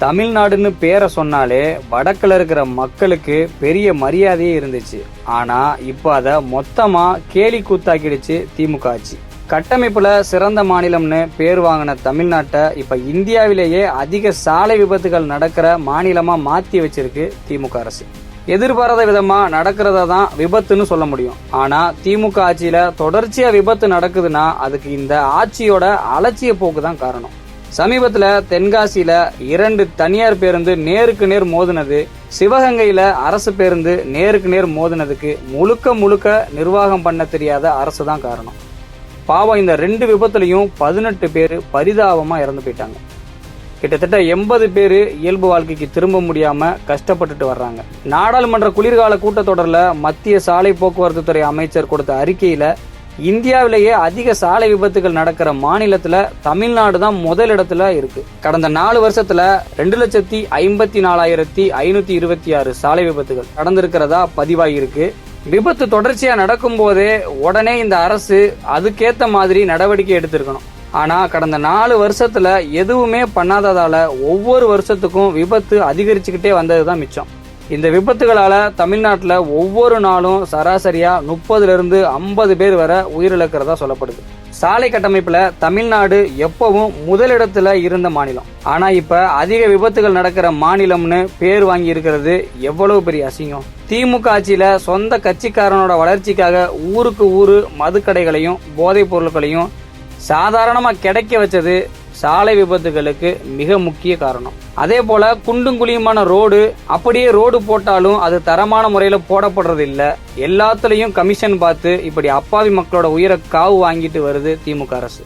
தமிழ்நாடுன்னு பேரை சொன்னாலே வடக்குல இருக்கிற மக்களுக்கு பெரிய மரியாதையே இருந்துச்சு. ஆனா இப்ப அத மொத்தமா கேலி கூத்தாக்கிடுச்சு திமுக ஆட்சி. கட்டமைப்புல சிறந்த மாநிலம்னு பேர் வாங்கின தமிழ்நாட்டை இப்ப இந்தியாவிலேயே அதிக சாலை விபத்துகள் நடக்கிற மாநிலமா மாத்தி வச்சிருக்கு திமுக அரசு. எதிர்பாராத விதமா நடக்கிறதா தான் விபத்துன்னு சொல்ல முடியும். ஆனா திமுக ஆட்சியில தொடர்ச்சியா விபத்து நடக்குதுன்னா அதுக்கு இந்த ஆட்சியோட அலட்சிய போக்கு தான் காரணம். சமீபத்துல தென்காசியில 2 தனியார் பேருந்து நேருக்கு நேர் மோதினது, சிவகங்கையில அரசு பேருந்து நேருக்கு நேர் மோதினதுக்கு முழுக்க நிர்வாகம் பண்ண தெரியாத அரசு தான் காரணம். பாவம், இந்த 2 விபத்துலயும் 18 பேர் பரிதாபமா இறந்து போயிட்டாங்க. கிட்டத்தட்ட 80 பேர் இயல்பு வாழ்க்கைக்கு திரும்ப முடியாம கஷ்டப்பட்டுட்டு வர்றாங்க. நாடாளுமன்ற குளிர்கால கூட்டத்தொடர்ல மத்திய சாலை போக்குவரத்து துறை அமைச்சர் கொடுத்த அறிக்கையில இந்தியாவிலேயே அதிக சாலை விபத்துகள் நடக்கிற மாநிலத்துல தமிழ்நாடு தான் முதலிடத்துல இருக்கு. கடந்த 4 வருஷத்துல 2,54,526 சாலை விபத்துகள் நடந்திருக்கிறதா பதிவாகியிருக்கு. விபத்து தொடர்ச்சியா நடக்கும் போதே உடனே இந்த அரசு அதுக்கேத்த மாதிரி நடவடிக்கை எடுத்திருக்கணும். ஆனா கடந்த 4 வருஷத்துல எதுவுமே பண்ணாததால ஒவ்வொரு வருஷத்துக்கும் விபத்து அதிகரிச்சுக்கிட்டே வந்ததுதான் மிச்சம். இந்த விபத்துகளால தமிழ்நாட்டுல ஒவ்வொரு நாளும் சராசரியா 30 to 50 பேர் வரை உயிரிழக்கிறதா சொல்லப்படுது. சாலை கட்டமைப்புல தமிழ்நாடு எப்பவும் முதலிடத்துல இருந்த மாநிலம். ஆனா இப்ப அதிக விபத்துகள் நடக்கிற மாநிலம்னு பேர் வாங்கி இருக்கிறது எவ்வளவு பெரிய அசிங்கம். திமுக ஆட்சியில சொந்த கட்சிக்காரனோட வளர்ச்சிக்காக ஊருக்கு ஊரு மதுக்கடைகளையும் போதைப் பொருட்களையும் சாதாரணமா கிடைக்க வச்சது சாலை விபத்துகளுக்கு மிக முக்கிய காரணம். அதே போல குண்டும் குழியுமான ரோடு, அப்படியே ரோடு போட்டாலும் அது தரமான முறையில போடப்படுறது இல்ல. எல்லாத்துலயும் கமிஷன் பார்த்து இப்படி அப்பாவி மக்களோட உயிரை காவு வாங்கிட்டு வருது திமுக அரசு.